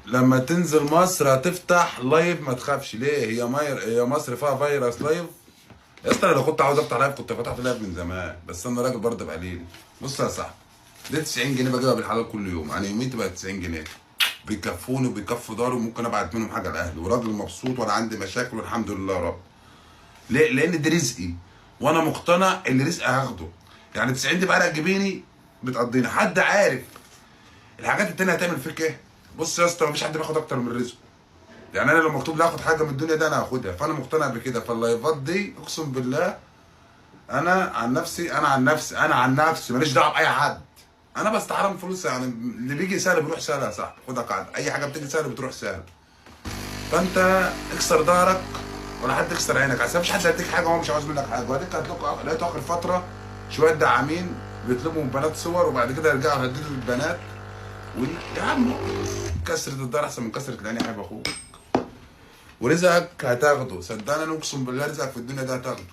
لما تنزل مصر هتفتح لايف ما تخافش. ليه؟ هي مصر فيها فيروس لايف. يا اسطى لو كنت عاوز افتح لايف كنت فتحت لايف من زمان، بس انا راجل برضه بقليل. بص يا صاحبي، دي 90 جنيه بجيبها بالحلال كل يوم، يعني يومين تبقى 90 جنيه، بيكفوني وبيكفوا داري، وممكن ابعت منهم حاجه لاهلي، وراجل مبسوط ولا عندي مشاكل والحمد لله يا رب. ليه؟ لان دي رزقي، وانا مقتنع ان رزقي هاخده. يعني 90 دي بقى جبيني بتقضيني. حد عارف الحاجات التانية هتعمل فيك ايه؟ بص يا اسطى، مفيش حد بياخد اكتر من رزقه. يعني انا لو مكتوب لي اخد حاجه من الدنيا دي انا هاخدها، فانا مقتنع بكده. فاللايفات دي اقسم بالله، انا عن نفسي ماليش دعوه باي حد. انا بستحرم فلوس، يعني اللي بيجي سهل بيروح سهل يا صاحبي، خدها قاعده، اي حاجه بتيجي سهل بتروح سهل. فانت اكسر ظهرك ولا حد يكسر عينك، عشان مفيش حد هيديك حاجه وهو مش عاوز منك حاجه. وبعدين لقيت اخر فتره شويه دعامين بيطلبوا من بنات صور، وبعد كده يرجعوا يهددوا البنات. يا عم، كسرة الدار احسن من كسرة العين يا حبيب اخوك. ورزقك هتاخده، صدقني اقسم بالله رزقك في الدنيا ده هتاخده.